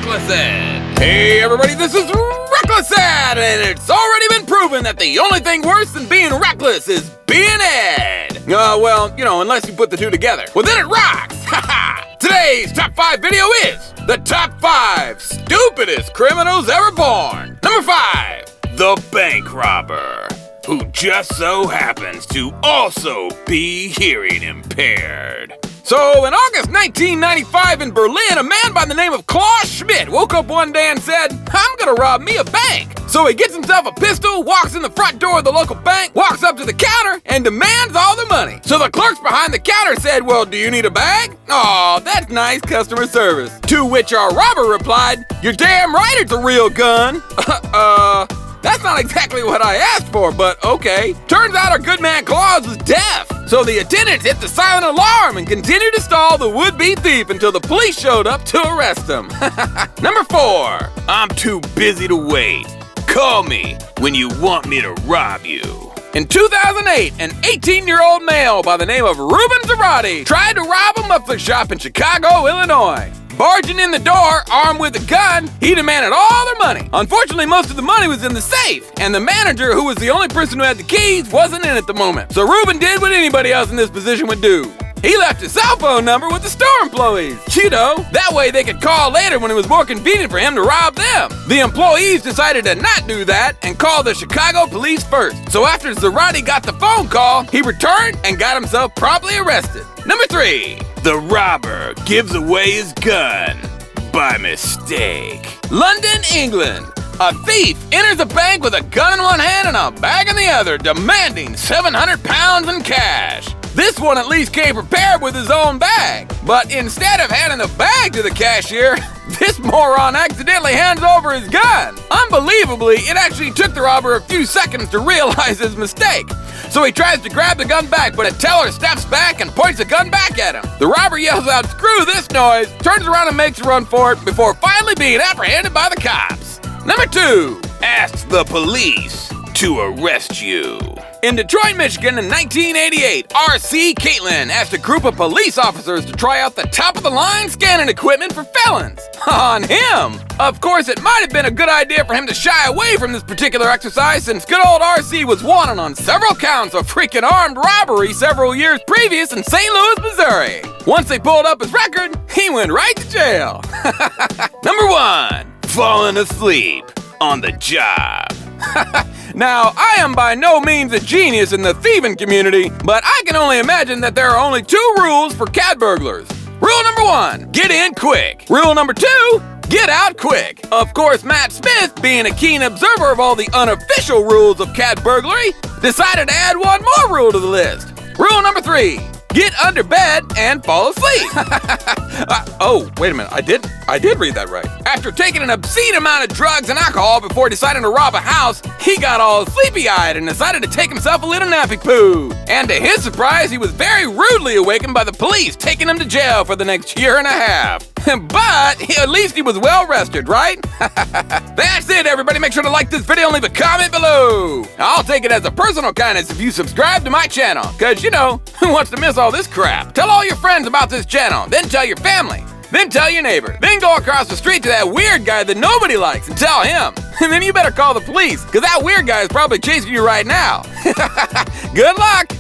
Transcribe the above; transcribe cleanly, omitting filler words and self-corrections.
Reckless Ed. Hey everybody, this is Reckless Ed, and it's already been proven that the only thing worse than being reckless is being Ed. Well, unless you put the two together. Well, then it rocks! Today's top 5 video is the top 5 stupidest criminals ever born. Number 5, the bank robber, who just so happens to also be hearing impaired. So, in August 1995 in Berlin, a man by the name of Klaus Schmidt woke up one day and said, "I'm gonna rob me a bank." So he gets himself a pistol, walks in the front door of the local bank, walks up to the counter, and demands all the money. So the clerks behind the counter said, "Well, do you need a bag?" "Aw, that's nice customer service." To which our robber replied, "You're damn right it's a real gun." That's not exactly what I asked for, but okay. Turns out our good man Klaus was deaf. So the attendants hit the silent alarm and continued to stall the would-be thief until the police showed up to arrest him. Number 4, I'm too busy to wait. Call me when you want me to rob you. In 2008, an 18-year-old male by the name of Ruben Zarate tried to rob a muffler shop in Chicago, Illinois. Barging in the door, armed with a gun, he demanded all their money. Unfortunately, most of the money was in the safe, and the manager, who was the only person who had the keys, wasn't in at the moment. So Ruben did what anybody else in this position would do. He left his cell phone number with the store employees. That way they could call later when it was more convenient for him to rob them. The employees decided to not do that and call the Chicago police first. So after Zarate got the phone call, he returned and got himself promptly arrested. Number 3, the robber gives away his gun by mistake. London, England. A thief enters a bank with a gun in one hand and a bag in the other, demanding 700 pounds in cash. This one at least came prepared with his own bag. But instead of handing the bag to the cashier, this moron accidentally hands over his gun. Unbelievably, it actually took the robber a few seconds to realize his mistake. So he tries to grab the gun back, but a teller steps back and points the gun back at him. The robber yells out, "Screw this noise," turns around and makes a run for it before finally being apprehended by the cops. Number 2, asks the police to arrest you. In Detroit, Michigan in 1988, R.C. Caitlin asked a group of police officers to try out the top-of-the-line scanning equipment for felons. On him! Of course, it might have been a good idea for him to shy away from this particular exercise, since good old R.C. was wanted on several counts of freaking armed robbery several years previous in St. Louis, Missouri. Once they pulled up his record, he went right to jail. Number 1, falling asleep on the job. Now, I am by no means a genius in the thieving community, but I can only imagine that there are only 2 rules for cat burglars. Rule number 1, get in quick. Rule number 2, get out quick. Of course, Matt Smith, being a keen observer of all the unofficial rules of cat burglary, decided to add one more rule to the list. Rule number 3, get under bed and fall asleep. Oh, wait a minute, I did read that right. After taking an obscene amount of drugs and alcohol before deciding to rob a house, he got all sleepy-eyed and decided to take himself a little nappy poo. And to his surprise, he was very rudely awakened by the police, taking him to jail for the next year and a half. But at least he was well rested, right? That's it, everybody. Make sure to like this video and leave a comment below. I'll take it as a personal kindness if you subscribe to my channel, because, who wants to miss all this crap? Tell all your friends about this channel, then tell your family, then tell your neighbor, then go across the street to that weird guy that nobody likes and tell him. And then you better call the police, because that weird guy is probably chasing you right now. Good luck!